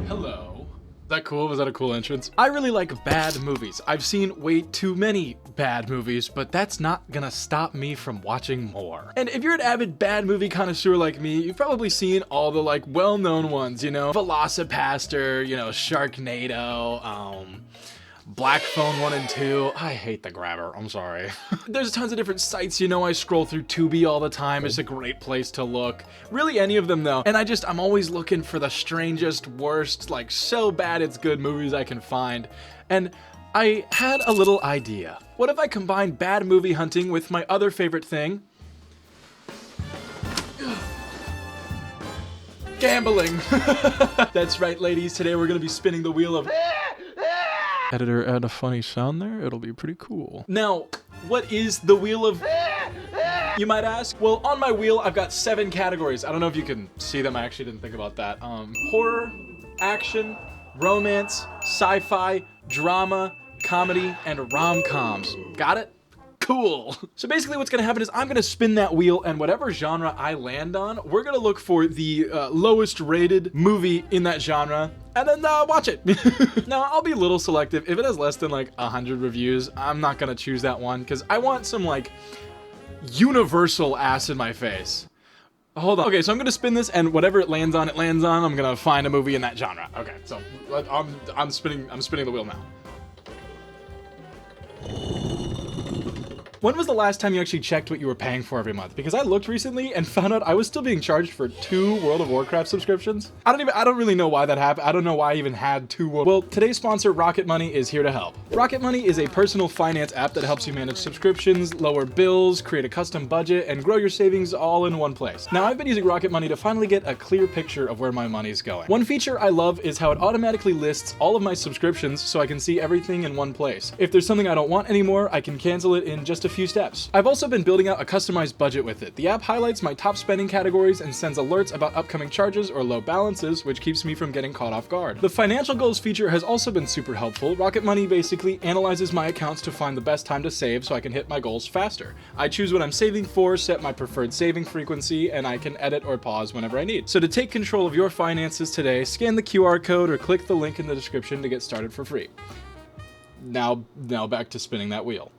Hello. Is that cool? Was that a cool entrance? I really like bad movies. I've seen way too many bad movies, but that's not gonna stop me from watching more. And if you're an avid bad movie connoisseur like me, you've probably seen all the like well-known ones, you know, Velocipaster, you know, Sharknado, Black Phone 1 and 2. I hate the grabber, I'm sorry. There's tons of different sites, you know, I scroll through Tubi all the time. It's a great place to look. Really any of them though. And I'm always looking for the strangest, worst, like so bad it's good movies I can find. And I had a little idea. What if I combine bad movie hunting with my other favorite thing? Gambling. That's right, ladies. Today we're gonna be spinning the wheel of... Editor, add a funny sound there. It'll be pretty cool. Now, what is the wheel of... you might ask? Well, on my wheel, I've got 7 categories. I don't know if you can see them. I actually didn't think about that. Horror, action, romance, sci-fi, drama, comedy, and rom-coms. Got it? Cool. So basically what's gonna happen is I'm gonna spin that wheel, and whatever genre I land on, we're gonna look for the lowest rated movie in that genre, and then watch it. Now, I'll be a little selective. If it has less than like 100 reviews, I'm not gonna choose that one, because I want some like universal ass in my face. Hold on. Okay, so I'm gonna spin this, and whatever it lands on, I'm gonna find a movie in that genre. Okay, so I'm spinning the wheel now. When was the last time you actually checked what you were paying for every month? Because I looked recently and found out I was still being charged for 2 World of Warcraft subscriptions. I don't really know why that happened. I don't know why I even had 2 Well, today's sponsor, Rocket Money, is here to help. Rocket Money is a personal finance app that helps you manage subscriptions, lower bills, create a custom budget, and grow your savings all in one place. Now, I've been using Rocket Money to finally get a clear picture of where my money's going. One feature I love is how it automatically lists all of my subscriptions so I can see everything in one place. If there's something I don't want anymore, I can cancel it in just a few steps. I've also been building out a customized budget with it. The app highlights my top spending categories and sends alerts about upcoming charges or low balances, which keeps me from getting caught off guard. The financial goals feature has also been super helpful. Rocket Money basically analyzes my accounts to find the best time to save so I can hit my goals faster. I choose what I'm saving for, set my preferred saving frequency, and I can edit or pause whenever I need. So to take control of your finances today, scan the QR code or click the link in the description to get started for free. Now back to spinning that wheel.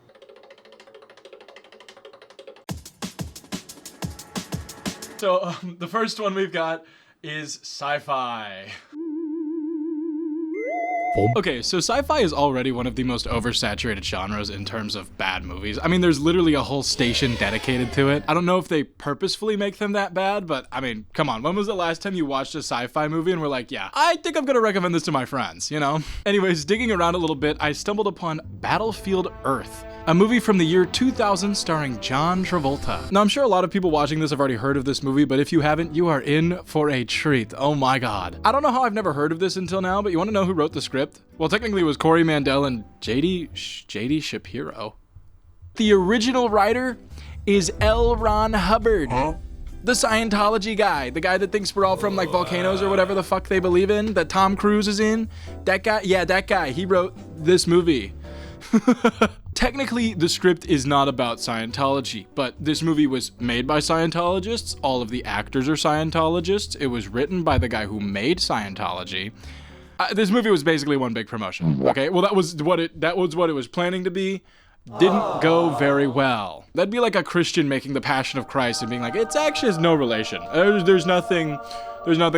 So the first one we've got is sci-fi. Okay, so sci-fi is already one of the most oversaturated genres in terms of bad movies. I mean, there's literally a whole station dedicated to it. I don't know if they purposefully make them that bad, but I mean, come on, when was the last time you watched a sci-fi movie and were like, yeah, I think I'm gonna recommend this to my friends, you know? Anyways, digging around a little bit, I stumbled upon Battlefield Earth, a movie from the year 2000 starring John Travolta. Now, I'm sure a lot of people watching this have already heard of this movie, but if you haven't, you are in for a treat. Oh my God. I don't know how I've never heard of this until now, but you wanna know who wrote the script? Well, technically it was Corey Mandel and J.D. Shapiro. The original writer is L. Ron Hubbard. Huh? The Scientology guy, the guy that thinks we're all from like volcanoes or whatever the fuck they believe in, that Tom Cruise is in. That guy, yeah, that guy, he wrote this movie. Technically, the script is not about Scientology, but this movie was made by Scientologists. All of the actors are Scientologists. It was written by the guy who made Scientology. This movie was basically one big promotion. Okay, well that was what it was planning to be. Didn't go very well. That'd be like a Christian making The Passion of Christ and being like, it's actually has no relation. There's nothing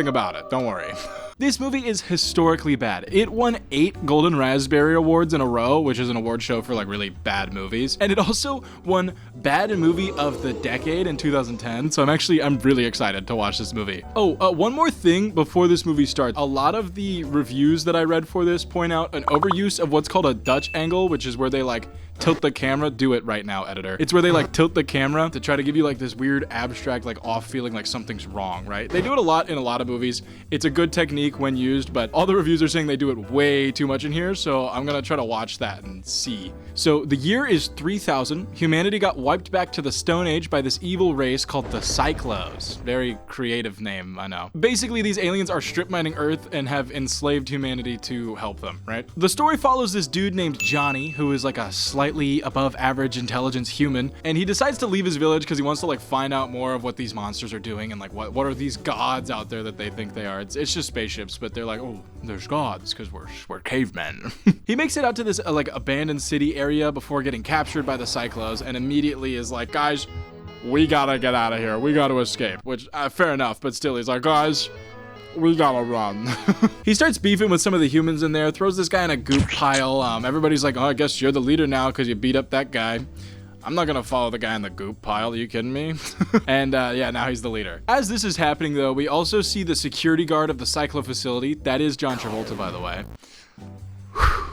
about it. Don't worry. This movie is historically bad. It won 8 Golden Raspberry Awards in a row, which is an award show for like really bad movies. And it also won Bad Movie of the Decade in 2010. So I'm really excited to watch this movie. Oh, one more thing before this movie starts. A lot of the reviews that I read for this point out an overuse of what's called a Dutch angle, which is where they like tilt the camera. Do it right now, editor. It's where they like tilt the camera to try to give you like this weird abstract like off feeling like something's wrong, right? They do it a lot in a lot of movies. It's a good technique when used, but all the reviews are saying they do it way too much in here, so I'm gonna try to watch that and see. So the year is 3000. Humanity got wiped back to the Stone Age by this evil race called the Cyclos. Very creative name, I know. Basically, these aliens are strip mining Earth and have enslaved humanity to help them, right? The story follows this dude named Johnny, who is like a slightly above average intelligence human, and he decides to leave his village because he wants to like find out more of what these monsters are doing and like what are these gods out there that they think they are. It's just spaceship spaceships, but they're like, oh, there's gods because we're cavemen. He makes it out to this like abandoned city area before getting captured by the Cyclos, and immediately is like, guys, we gotta get out of here. We gotta escape. Which, fair enough, but still, he's like, guys, we gotta run. He starts beefing with some of the humans in there, throws this guy in a goop pile. Everybody's like, oh, I guess you're the leader now because you beat up that guy. I'm not gonna follow the guy in the goop pile. Are you kidding me? And yeah, now he's the leader. As this is happening, though, we also see the security guard of the Cyclo facility. That is John Travolta, by the way.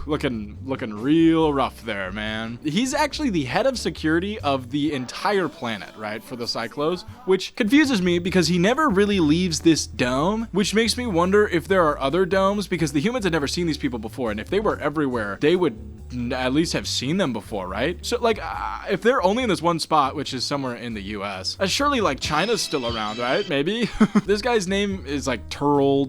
Looking real rough there, man. He's actually the head of security of the entire planet, right, for the Cyclos, which confuses me because he never really leaves this dome, which makes me wonder if there are other domes, because the humans had never seen these people before, and if they were everywhere, they would at least have seen them before, right? So, like, if they're only in this one spot, which is somewhere in the US, surely, like, China's still around, right? Maybe? This guy's name is, like, Terrell.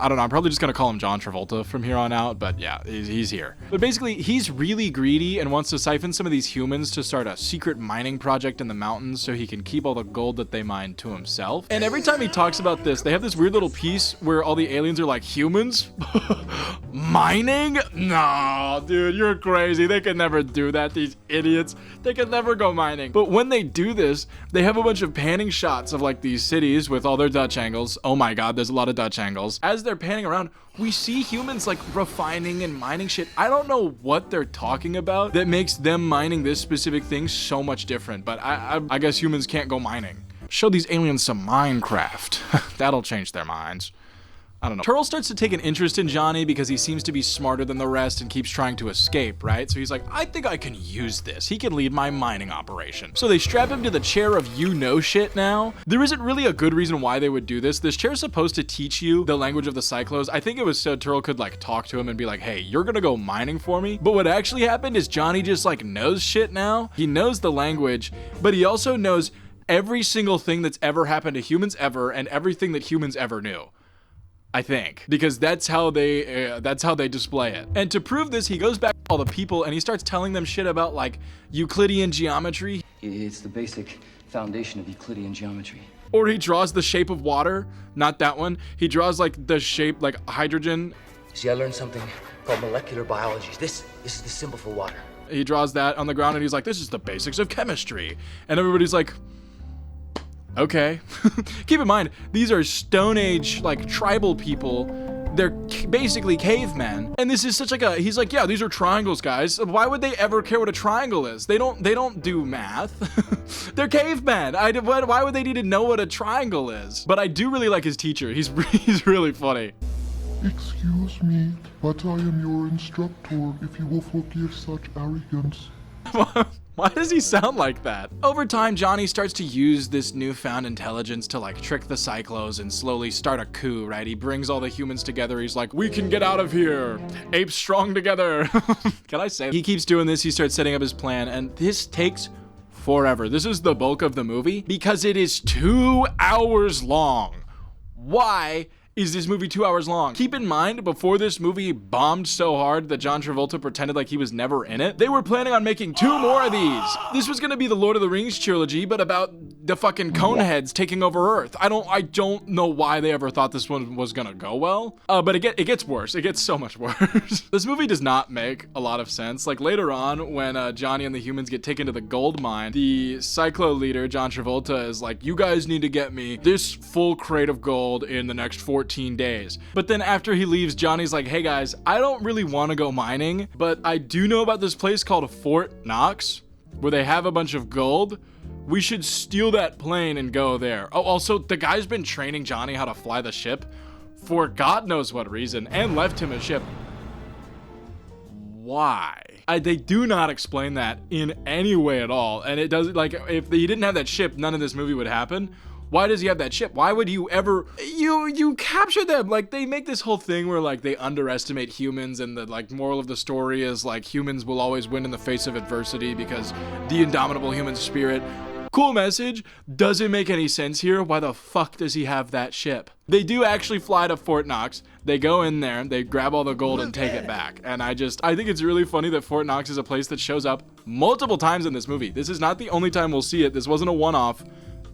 I don't know. I'm probably just gonna call him John Travolta from here on out, but yeah, he's here. But basically, he's really greedy and wants to siphon some of these humans to start a secret mining project in the mountains so he can keep all the gold that they mine to himself. And every time he talks about this, they have this weird little piece where all the aliens are like, humans? Mining? No, dude, you're crazy. They could never do that, these idiots. They could never go mining. But when they do this, they have a bunch of panning shots of like these cities with all their Dutch angles. Oh my god, there's a lot of Dutch angles. As they're panning around, we see humans like refining and mining shit. I don't know what they're talking about that makes them mining this specific thing so much different, but I guess humans can't go mining. Show these aliens some Minecraft. That'll change their minds. I don't know. Turtle starts to take an interest in Johnny because he seems to be smarter than the rest and keeps trying to escape, right? So he's like, I think I can use this. He can lead my mining operation. So they strap him to the chair of you-know-shit now. There isn't really a good reason why they would do this. This chair is supposed to teach you the language of the Cyclos. I think it was so Turtle could like talk to him and be like, hey, you're gonna go mining for me? But what actually happened is Johnny just like knows shit now. He knows the language, but he also knows every single thing that's ever happened to humans ever and everything that humans ever knew. I think, because that's how they display it. And to prove this, he goes back to all the people and he starts telling them shit about like Euclidean geometry. It's the basic foundation of Euclidean geometry. Or he draws the shape of water. Not that one. He draws like the shape like hydrogen. See, I learned something called molecular biology. This is the symbol for water. He draws that on the ground and he's like, this is the basics of chemistry. And everybody's like, okay. Keep in mind, these are Stone Age, like, tribal people. They're basically cavemen. And this is such like he's like, yeah, these are triangles, guys. Why would they ever care what a triangle is? They don't do math. They're cavemen. Why would they need to know what a triangle is? But I do really like his teacher. He's really funny. Excuse me, but I am your instructor, if you will forgive such arrogance. Why does he sound like that? Over time, Johnny starts to use this newfound intelligence to like trick the Cyclos and slowly start a coup, right? He brings all the humans together. He's like, we can get out of here. Apes strong together. Can I say? He keeps doing this. He starts setting up his plan and this takes forever. This is the bulk of the movie because it is 2 hours long. Why is this movie 2 hours long? Keep in mind, before this movie bombed so hard that John Travolta pretended like he was never in it, they were planning on making 2 more of these. This was gonna be the Lord of the Rings trilogy, but about the fucking Coneheads taking over Earth. I don't know why they ever thought this one was gonna go well, but it gets worse. It gets so much worse. This movie does not make a lot of sense. Like later on, when Johnny and the humans get taken to the gold mine, the Cyclo leader, John Travolta, is like, you guys need to get me this full crate of gold in the next 14 days. But then after he leaves, Johnny's like, hey guys, I don't really want to go mining, but I do know about this place called Fort Knox, where they have a bunch of gold. We should steal that plane and go there. Oh, also, the guy's been training Johnny how to fly the ship for God knows what reason, and left him a ship. Why? They do not explain that in any way at all, and it doesn't, like, if he didn't have that ship, none of this movie would happen. Why does he have that ship? Why would you ever, you capture them? Like, they make this whole thing where, like, they underestimate humans, and the, like, moral of the story is, like, humans will always win in the face of adversity because the indomitable human spirit. Cool message. Doesn't make any sense here. Why the fuck does he have that ship? They do actually fly to Fort Knox. They go in there, they grab all the gold and take it back. And I think it's really funny that Fort Knox is a place that shows up multiple times in this movie. This is not the only time we'll see it. This wasn't a one-off.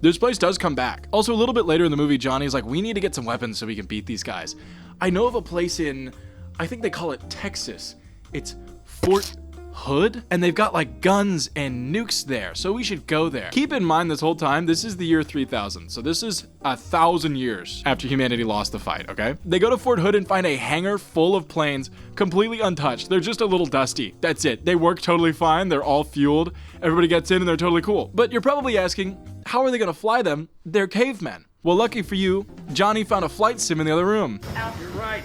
This place does come back. Also, a little bit later in the movie, Johnny's like, we need to get some weapons so we can beat these guys. I know of a place in, I think they call it Texas. It's Fort Hood, and they've got like guns and nukes there, so we should go there. Keep in mind this whole time, this is the year 3000, so this is 1,000 years after humanity lost the fight, okay? They go to Fort Hood and find a hangar full of planes, completely untouched. They're just a little dusty. That's it. They work totally fine. They're all fueled. Everybody gets in and they're totally cool. But you're probably asking, how are they gonna fly them? They're cavemen. Well, lucky for you, Johnny found a flight sim in the other room. You're right.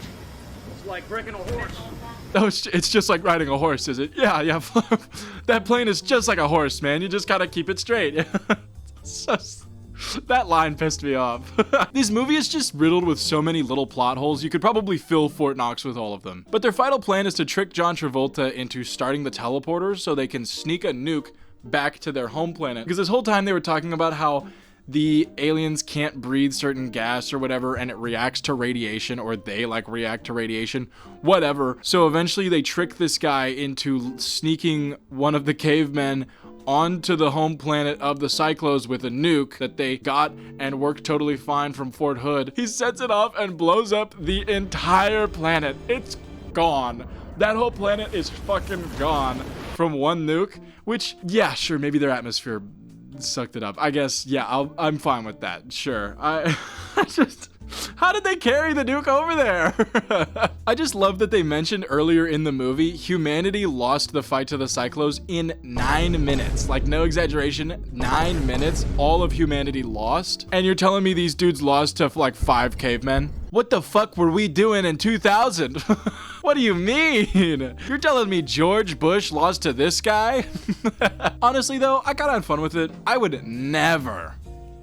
It's like breaking a horse. Oh, it's just like riding a horse, is it? Yeah. That plane is just like a horse, man. You just gotta keep it straight. That line pissed me off. This movie is just riddled with so many little plot holes, you could probably fill Fort Knox with all of them. But their final plan is to trick John Travolta into starting the teleporter so they can sneak a nuke back to their home planet. Because this whole time they were talking about how the aliens can't breathe certain gas or whatever, and it reacts to radiation, or they like react to radiation, whatever. So eventually they trick this guy into sneaking one of the cavemen onto the home planet of the Cyclos with a nuke that they got and worked totally fine from Fort Hood. He sets it off and blows up the entire planet. It's gone. That whole planet is fucking gone from one nuke, which, yeah, sure, maybe their atmosphere sucked it up. I guess, yeah, I'm fine with that. Sure. I just, how did they carry the nuke over there? I just love that they mentioned earlier in the movie, humanity lost the fight to the Cyclos in 9 minutes. Like, no exaggeration, 9 minutes, all of humanity lost. And you're telling me these dudes lost to like 5 cavemen? What the fuck were we doing in 2000? What do you mean? You're telling me George Bush lost to this guy? Honestly though, I got on fun with it. I would never,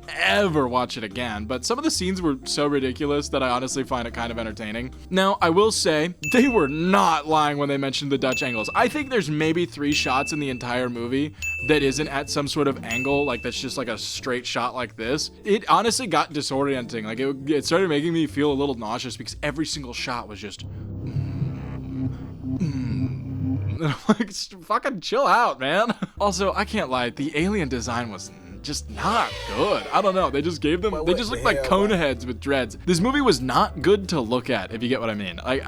ever watch it again, but some of the scenes were so ridiculous that I honestly find it kind of entertaining. Now, I will say, they were not lying when they mentioned the Dutch angles. I think there's maybe 3 shots in the entire movie that isn't at some sort of angle, like that's just like a straight shot like this. It honestly got disorienting. Like it started making me feel a little nauseous because every single shot was just And I'm like, fucking chill out, man. Also, I can't lie, the alien design was just not good. I don't know, they just gave them, they just looked like cone heads with dreads. This movie was not good to look at, if you get what I mean. Like,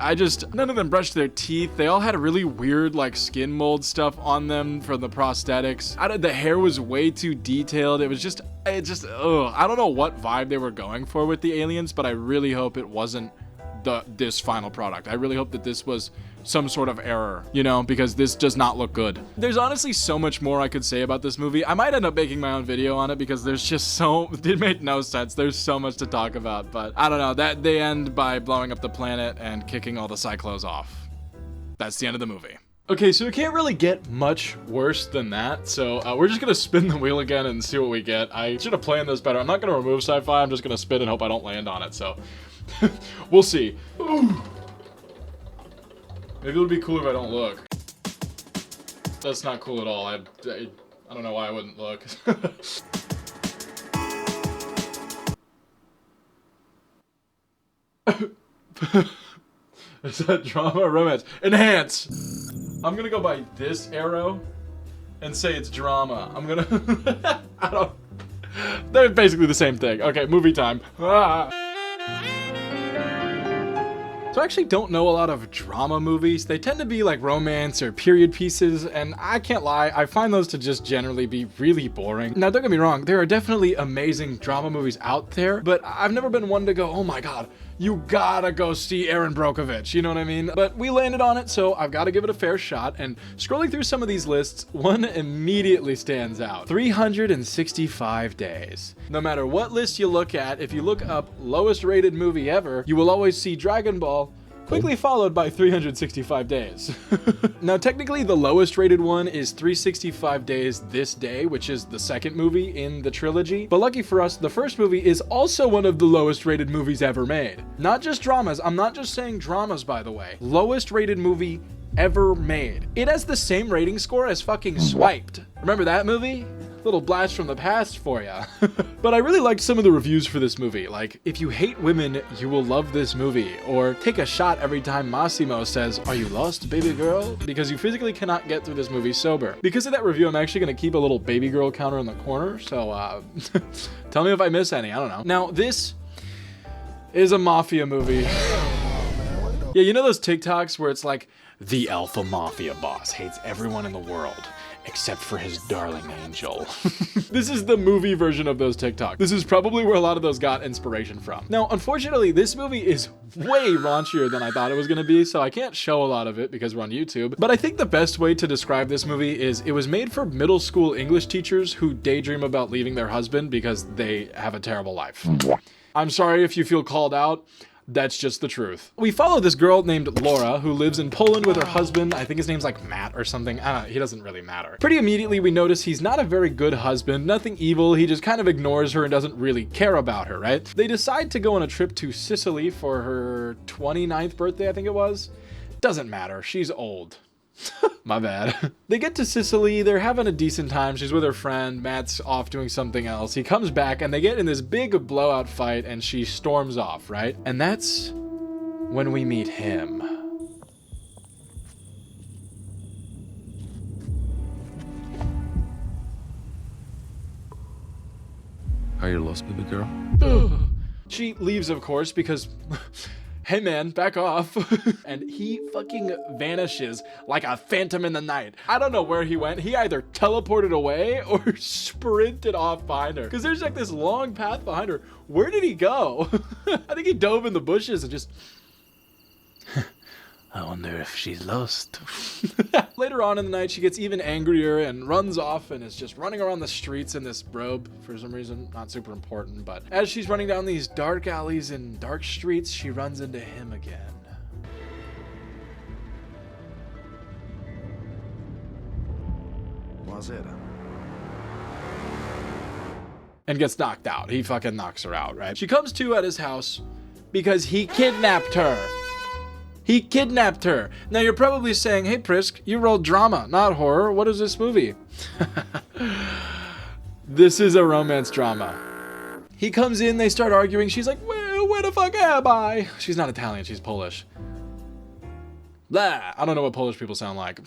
none of them brushed their teeth. They all had really weird, like, skin mold stuff on them for the prosthetics. The hair was way too detailed. It just, ugh. I don't know what vibe they were going for with the aliens, but I really hope it wasn't this final product. I really hope that this was some sort of error, you know, because this does not look good. There's honestly so much more I could say about this movie. I might end up making my own video on it because there's just it made no sense. There's so much to talk about, but I don't know, that they end by blowing up the planet and kicking all the Cyclos off. That's the end of the movie. Okay, so it can't really get much worse than that, so we're just gonna spin the wheel again and see what we get. I should have planned this better. I'm not gonna remove sci-fi, I'm just gonna spin and hope I don't land on it, so we'll see. Ooh. Maybe it'll be cool if I don't look. That's not cool at all. I don't know why I wouldn't look. Is that drama or romance? Enhance! I'm gonna go by this arrow and say it's drama. I'm gonna... I don't... They're basically the same thing. Okay, movie time. Ah. So I actually don't know a lot of drama movies. They tend to be like romance or period pieces, and I can't lie, I find those to just generally be really boring. Now, don't get me wrong, there are definitely amazing drama movies out there, but I've never been one to go, oh my god, you gotta go see Aaron Brockovich, you know what I mean? But we landed on it, so I've gotta give it a fair shot, and scrolling through some of these lists, one immediately stands out. 365 days. No matter what list you look at, if you look up lowest rated movie ever, you will always see Dragon Ball, quickly followed by 365 days. Now, technically, the lowest rated one is 365 Days This Day, which is the second movie in the trilogy. But lucky for us, the first movie is also one of the lowest rated movies ever made. Not just dramas. I'm not just saying dramas, by the way. Lowest rated movie ever made. It has the same rating score as fucking Swiped. Remember that movie? Little blast from the past for ya. But I really liked some of the reviews for this movie. Like, if you hate women, you will love this movie. Or take a shot every time Massimo says, "Are you lost, baby girl?" Because you physically cannot get through this movie sober. Because of that review, I'm actually going to keep a little baby girl counter in the corner. So, tell me if I miss any. I don't know. Now, this is a mafia movie. Yeah, you know those TikToks where it's like, the alpha mafia boss hates everyone in the world except for his darling angel. This is the movie version of those TikToks. This is probably where a lot of those got inspiration from. Now, unfortunately, this movie is way raunchier than I thought it was gonna be, so I can't show a lot of it because we're on YouTube. But I think the best way to describe this movie is it was made for middle school English teachers who daydream about leaving their husband because they have a terrible life. I'm sorry if you feel called out. That's just the truth. We follow this girl named Laura who lives in Poland with her husband. I think his name's like Matt or something. I don't know, he doesn't really matter. Pretty immediately we notice he's not a very good husband, nothing evil. He just kind of ignores her and doesn't really care about her, right? They decide to go on a trip to Sicily for her 29th birthday, I think it was. Doesn't matter, she's old. My bad. They get to Sicily, they're having a decent time, she's with her friend, Matt's off doing something else. He comes back and they get in this big blowout fight and she storms off, right? And that's when we meet him. Are you lost, baby girl? She leaves, of course, because hey man, back off. And he fucking vanishes like a phantom in the night. I don't know where he went. He either teleported away or sprinted off behind her. Because there's like this long path behind her. Where did he go? I think he dove in the bushes and just... I wonder if she's lost. Later on in the night, she gets even angrier and runs off and is just running around the streets in this robe for some reason. Not super important, but as she's running down these dark alleys and dark streets, she runs into him again. And gets knocked out. He fucking knocks her out, right? She comes to at his house because he kidnapped her. He kidnapped her. Now you're probably saying, hey Prisk, you rolled drama, not horror. What is this movie? This is a romance drama. He comes in, they start arguing. She's like, where the fuck am I? She's not Italian, she's Polish. Blah, I don't know what Polish people sound like.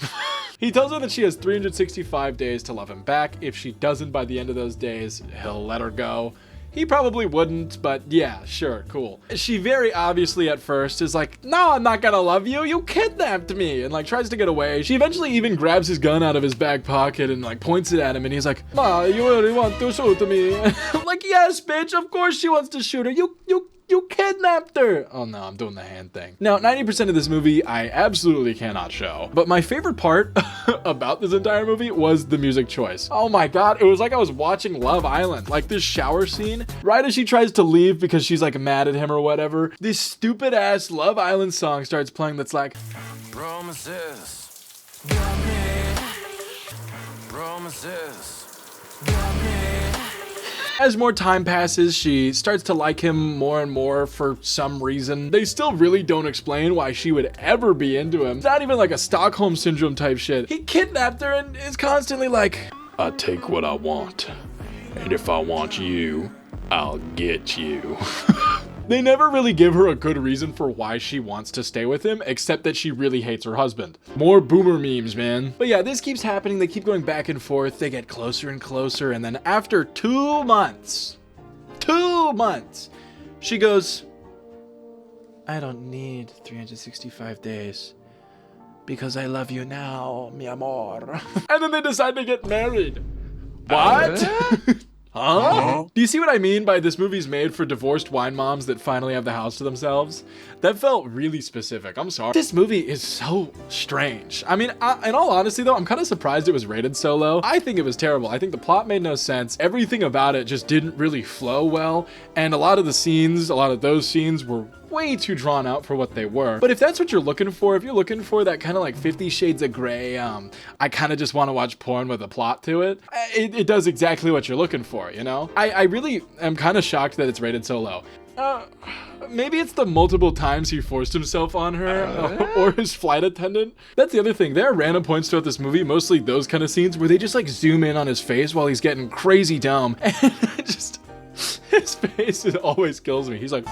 He tells her that she has 365 days to love him back. If she doesn't by the end of those days, he'll let her go. He probably wouldn't, but yeah, sure, cool. She very obviously at first is like, no, I'm not gonna love you, you kidnapped me, and like tries to get away. She eventually even grabs his gun out of his back pocket and like points it at him, and he's like, Ma, you really want to shoot me? I'm like, yes, bitch, of course she wants to shoot her. You kidnapped her. Oh no, I'm doing the hand thing. Now, 90% of this movie I absolutely cannot show, but my favorite part about this entire movie was the music choice. Oh my god, it was like I was watching Love Island. Like this shower scene, right as she tries to leave because she's like mad at him or whatever, this stupid ass Love Island song starts playing that's like, Promises, got me. Promises, got me. as more time passes, she starts to like him more and more for some reason. They still really don't explain why she would ever be into him. It's not even like a Stockholm Syndrome type shit. He kidnapped her and is constantly like, I take what I want, and if I want you, I'll get you. They never really give her a good reason for why she wants to stay with him, except that she really hates her husband. More boomer memes, man. But yeah, this keeps happening. They keep going back and forth. They get closer and closer. And then after 2 months, she goes, I don't need 365 days because I love you now, mi amor. And then they decide to get married. What? Huh? Do you see what I mean by this movie's made for divorced wine moms that finally have the house to themselves? That felt really specific. I'm sorry. This movie is so strange. I mean, in all honesty though, I'm kind of surprised it was rated so low. I think it was terrible. I think the plot made no sense. Everything about it just didn't really flow well. And a lot of those scenes were way too drawn out for what they were. But if that's what you're looking for, if you're looking for that kind of like 50 Shades of Grey, I kind of just want to watch porn with a plot to it, it does exactly what you're looking for, you know? I really am kind of shocked that it's rated so low. Maybe it's the multiple times he forced himself on her, or his flight attendant. That's the other thing. There are random points throughout this movie, mostly those kind of scenes, where they just like zoom in on his face while he's getting crazy dumb. And just, his face, it always kills me. He's like,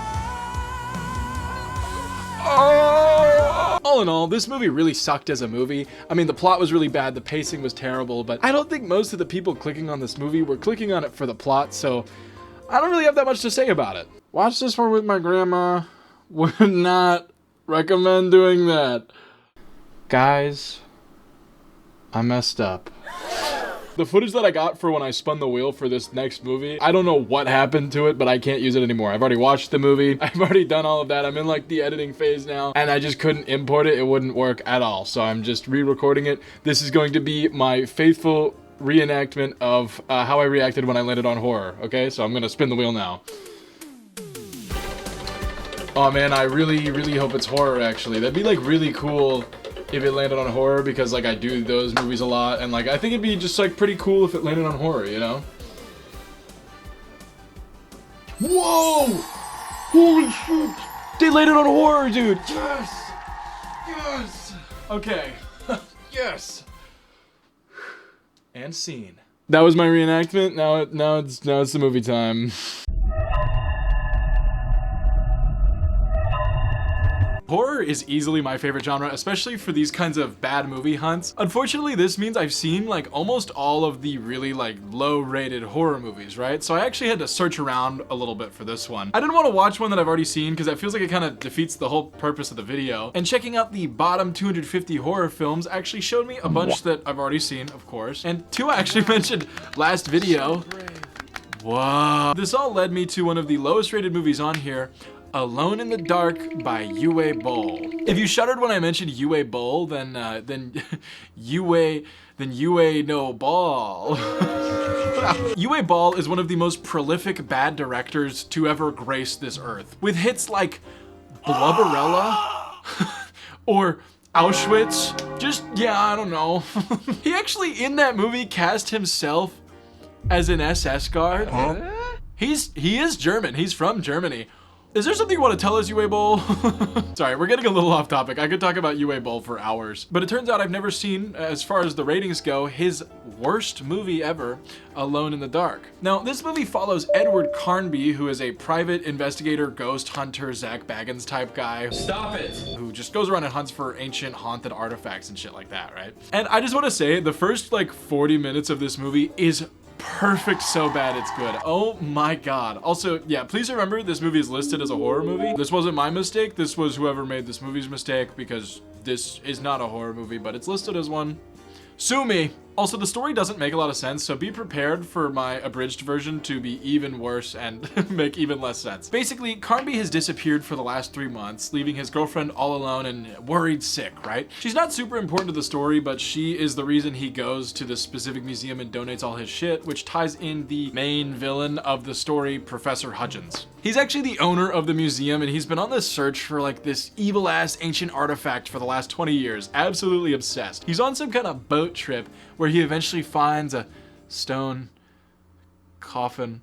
oh! All in all, this movie really sucked as a movie. I mean, the plot was really bad, the pacing was terrible, but I don't think most of the people clicking on this movie were clicking on it for the plot, so I don't really have that much to say about it. Watch this one with my grandma. Would not recommend doing that. Guys, I messed up. The footage that I got for when I spun the wheel for this next movie, I don't know what happened to it, but I can't use it anymore. I've already watched the movie. I've already done all of that. I'm in like the editing phase now, and I just couldn't import it. It wouldn't work at all. So I'm just re-recording it. This is going to be my faithful reenactment of how I reacted when I landed on horror. Okay, so I'm gonna spin the wheel now. Oh man, I really, really hope it's horror actually. That'd be like really cool if it landed on horror, because like I do those movies a lot, and like I think it'd be just like pretty cool if it landed on horror, you know? Whoa! Holy shit! They landed on horror, dude! Yes! Yes! Okay. Yes! And scene. That was my reenactment. Now it's the movie time. Horror is easily my favorite genre, especially for these kinds of bad movie hunts. Unfortunately, this means I've seen like almost all of the really like low-rated horror movies, right? So I actually had to search around a little bit for this one. I didn't want to watch one that I've already seen because that feels like it kind of defeats the whole purpose of the video. And checking out the bottom 250 horror films actually showed me a bunch that I've already seen, of course, and two I actually mentioned last video. Whoa. This all led me to one of the lowest rated movies on here, Alone in the Dark by Yue Boll. If you shuddered when I mentioned Yue Boll, then Yue no ball. Yue Boll is one of the most prolific bad directors to ever grace this earth, with hits like Blubberella or Auschwitz. Just, yeah, I don't know. He actually in that movie cast himself as an SS guard. Huh? He is German. He's from Germany. Is there something you want to tell us, Yue Boll? Sorry, we're getting a little off topic. I could talk about Yue Boll for hours. But it turns out I've never seen, as far as the ratings go, his worst movie ever, Alone in the Dark. Now, this movie follows Edward Carnby, who is a private investigator, ghost hunter, Zach Baggins type guy. Stop it! Who just goes around and hunts for ancient haunted artifacts and shit like that, right? And I just want to say, the first like 40 minutes of this movie is perfect, so bad it's good. Oh my god. Also, yeah, please remember this movie is listed as a horror movie. This wasn't my mistake. This was whoever made this movie's mistake, because this is not a horror movie, but it's listed as one. Sue me. Also, the story doesn't make a lot of sense, so be prepared for my abridged version to be even worse and make even less sense. Basically, Carnby has disappeared for the last 3 months, leaving his girlfriend all alone and worried sick, right? She's not super important to the story, but she is the reason he goes to this specific museum and donates all his shit, which ties in the main villain of the story, Professor Hudgens. He's actually the owner of the museum, and he's been on this search for like this evil-ass ancient artifact for the last 20 years, absolutely obsessed. He's on some kind of boat trip where he eventually finds a stone coffin.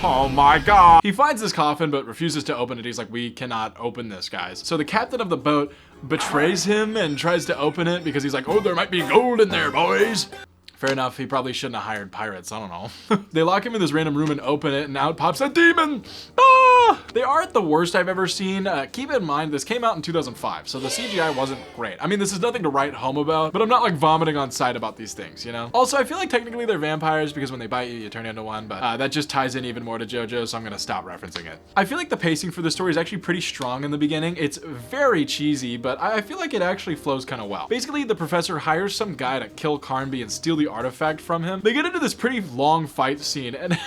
Oh my god! He finds this coffin but refuses to open it. He's like, we cannot open this, guys. So the captain of the boat betrays him and tries to open it because he's like, oh, there might be gold in there, boys. Fair enough, he probably shouldn't have hired pirates, I don't know. They lock him in this random room and open it, and out pops a demon! Ah! They aren't the worst I've ever seen. Keep in mind, this came out in 2005, so the CGI wasn't great. I mean, this is nothing to write home about, but I'm not like vomiting on sight about these things, you know? Also, I feel like technically they're vampires because when they bite you, you turn into one, but that just ties in even more to JoJo, so I'm gonna stop referencing it. I feel like the pacing for the story is actually pretty strong in the beginning. It's very cheesy, but I feel like it actually flows kind of well. Basically, the professor hires some guy to kill Carnby and steal the artifact from him. They get into this pretty long fight scene, and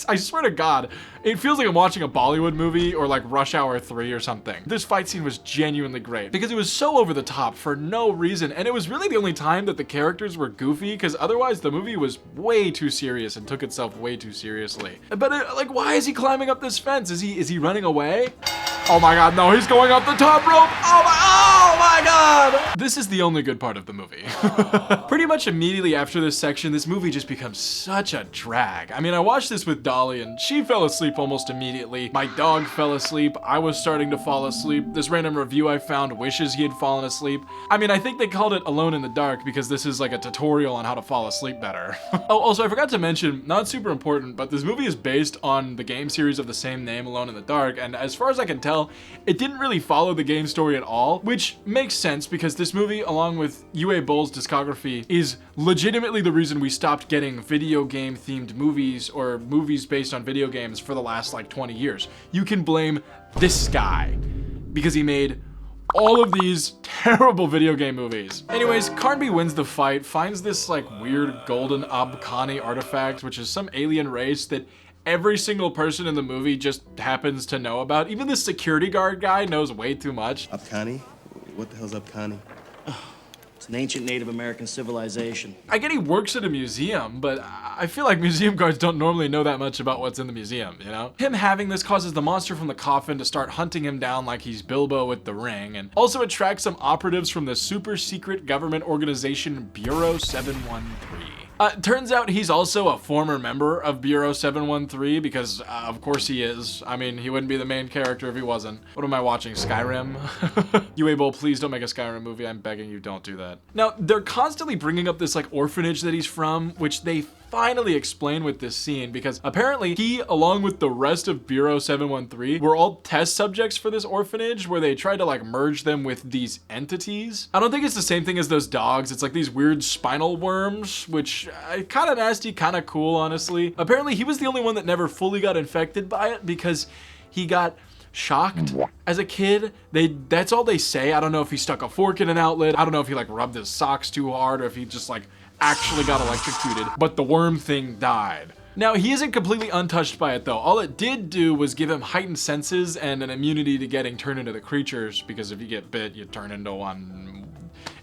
I swear to God, it feels like I'm watching a Bollywood movie or like Rush Hour 3 or something. This fight scene was genuinely great because it was so over the top for no reason, and it was really the only time that the characters were goofy, because otherwise the movie was way too serious and took itself way too seriously. But like, why is he climbing up this fence? Is he running away? Oh my god, no, he's going up the top rope! Oh my my god! This is the only good part of the movie. Pretty much immediately after this section, this movie just becomes such a drag. I mean, I watched this with Dolly and she fell asleep almost immediately. My dog fell asleep. I was starting to fall asleep. This random review I found wishes he had fallen asleep. I mean, I think they called it Alone in the Dark because this is like a tutorial on how to fall asleep better. Oh, also, I forgot to mention, not super important, but this movie is based on the game series of the same name, Alone in the Dark, and as far as I can tell, it didn't really follow the game story at all, which makes sense because this movie, along with Uwe Boll's discography, is legitimately the reason we stopped getting video game themed movies or movies based on video games for the last like 20 years. You can blame this guy because he made all of these terrible video game movies. Anyways, Carnby wins the fight, finds this like weird golden Abkhani artifact, which is some alien race that every single person in the movie just happens to know about. Even the security guard guy knows way too much. Abkhani? What the hell's Abkhani? It's an ancient Native American civilization. I get he works at a museum, but I feel like museum guards don't normally know that much about what's in the museum, you know? Him having this causes the monster from the coffin to start hunting him down like he's Bilbo with the ring, and also attracts some operatives from the super secret government organization Bureau 713. Turns out he's also a former member of Bureau 713 because, of course he is. I mean, he wouldn't be the main character if he wasn't. What am I watching, Skyrim? Uwe Boll, please don't make a Skyrim movie. I'm begging you, don't do that. Now, they're constantly bringing up this, like, orphanage that he's from, which they finally explain with this scene because apparently he, along with the rest of Bureau 713, were all test subjects for this orphanage where they tried to like merge them with these entities. I don't think it's the same thing as those dogs. It's like these weird spinal worms, which kind of nasty, kind of cool, honestly. Apparently he was the only one that never fully got infected by it because he got shocked as a kid. That's all they say. I don't know if he stuck a fork in an outlet. I don't know if he like rubbed his socks too hard or if he just like actually got electrocuted, but the worm thing died. Now, he isn't completely untouched by it though. All it did do was give him heightened senses and an immunity to getting turned into the creatures, because if you get bit, you turn into one.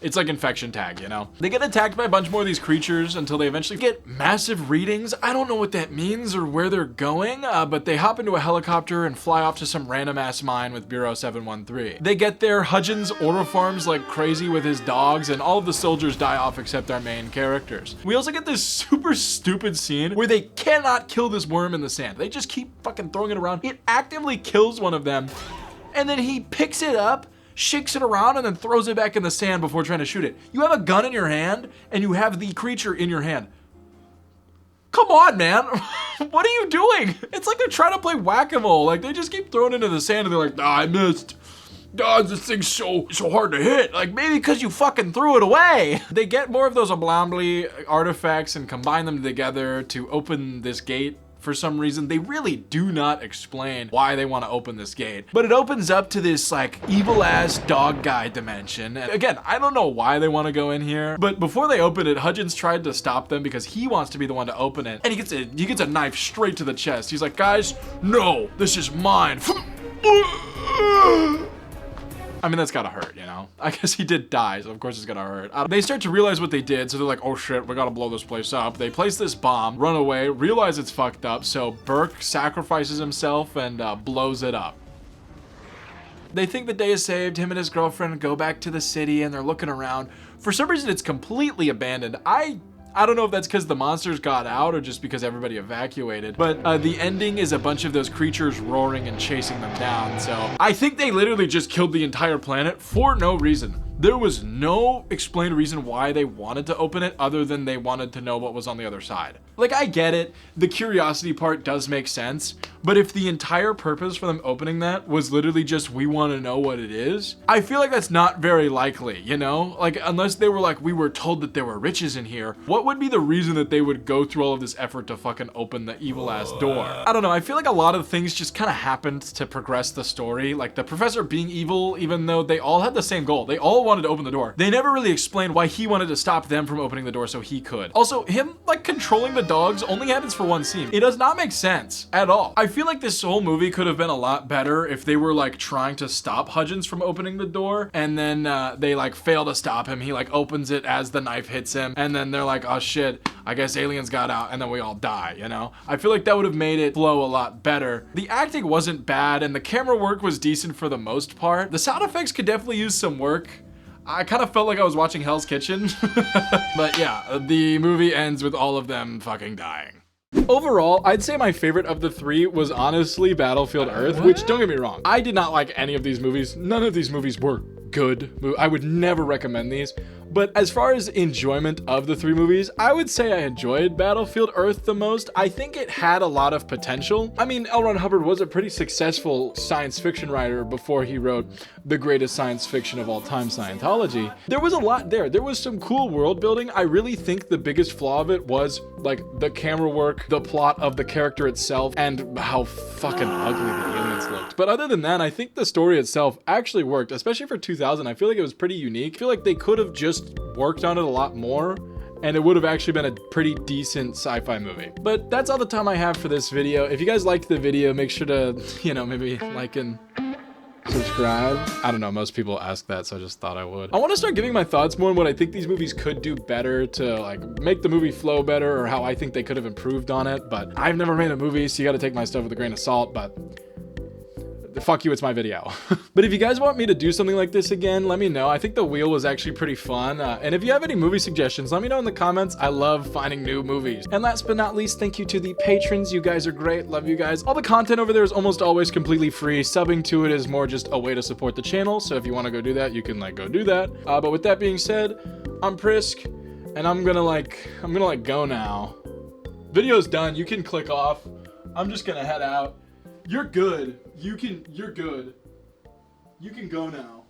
It's like infection tag, you know? They get attacked by a bunch more of these creatures until they eventually get massive readings. I don't know what that means or where they're going, but they hop into a helicopter and fly off to some random ass mine with Bureau 713. They get there, Hudgens oroforms like crazy with his dogs, and all of the soldiers die off except our main characters. We also get this super stupid scene where they cannot kill this worm in the sand. They just keep fucking throwing it around. It actively kills one of them, and then he picks it up, shakes it around, and then throws it back in the sand before trying to shoot it. You have a gun in your hand, and you have the creature in your hand. Come on, man. What are you doing? It's like they're trying to play whack-a-mole. Like, they just keep throwing it into the sand, and they're like, I missed. This thing's so hard to hit. Like, maybe because you fucking threw it away. They get more of those Oblambly artifacts and combine them together to open this gate. For some reason, they really do not explain why they want to open this gate, but it opens up to this like evil ass dog guy dimension. And again, I don't know why they want to go in here, but before they open it, Hudgens tried to stop them because he wants to be the one to open it, and he gets a knife straight to the chest. He's like, guys, no, this is mine. I mean, that's gotta hurt, you know? I guess he did die, so of course it's gonna hurt. They start to realize what they did, so they're like, oh shit, we gotta blow this place up. They place this bomb, run away, realize it's fucked up, so Burke sacrifices himself and blows it up. They think the day is saved. Him and his girlfriend go back to the city and they're looking around. For some reason, it's completely abandoned. I don't know if that's because the monsters got out or just because everybody evacuated, but the ending is a bunch of those creatures roaring and chasing them down. So I think they literally just killed the entire planet for no reason. There was no explained reason why they wanted to open it other than they wanted to know what was on the other side. Like, I get it. The curiosity part does make sense, but if the entire purpose for them opening that was literally just, we want to know what it is, I feel like that's not very likely, you know? Like, unless they were like, we were told that there were riches in here, what would be the reason that they would go through all of this effort to fucking open the evil ass door? I don't know. I feel like a lot of things just kind of happened to progress the story. Like the professor being evil, even though they all had the same goal. They all wanted to open the door. They never really explained why he wanted to stop them from opening the door so he could. Also, him like controlling the dogs only happens for one scene. It does not make sense at all. I feel like this whole movie could have been a lot better if they were like trying to stop Hudgens from opening the door, and then they like fail to stop him. He like opens it as the knife hits him, and then they're like, oh shit, I guess aliens got out, and then we all die, you know? I feel like that would have made it flow a lot better. The acting wasn't bad, and the camera work was decent for the most part. The sound effects could definitely use some work. I kind of felt like I was watching Hell's Kitchen. But yeah, the movie ends with all of them fucking dying. Overall, I'd say my favorite of the three was honestly Battlefield Earth, which, don't get me wrong, I did not like any of these movies. None of these movies were good. I would never recommend these. But as far as enjoyment of the three movies, I would say I enjoyed Battlefield Earth the most. I think it had a lot of potential. I mean, L. Ron Hubbard was a pretty successful science fiction writer before he wrote the greatest science fiction of all time, Scientology. There was a lot there. There was some cool world building. I really think the biggest flaw of it was like the camera work, the plot of the character itself, and how fucking ugly the aliens looked. But other than that, I think the story itself actually worked, especially for 2000. I feel like it was pretty unique. I feel like they could have just worked on it a lot more, and it would have actually been a pretty decent sci-fi movie. But that's all the time I have for this video. If you guys liked the video, make sure to, maybe like and subscribe. I don't know, most people ask that, so I just thought I would. I want to start giving my thoughts more on what I think these movies could do better to like make the movie flow better, or how I think they could have improved on it. But I've never made a movie, so you got to take my stuff with a grain of salt. But fuck you, it's my video. But if you guys want me to do something like this again, let me know. I think the wheel was actually pretty fun. And if you have any movie suggestions, let me know in the comments. I love finding new movies. And last but not least, thank you to the patrons. You guys are great. Love you guys. All the content over there is almost always completely free. Subbing to it is more just a way to support the channel. So if you want to go do that, you can go do that. But with that being said, I'm Prisk, and I'm gonna go now. Video's done. You can click off. I'm just gonna head out. You're good. You're good. You can go now.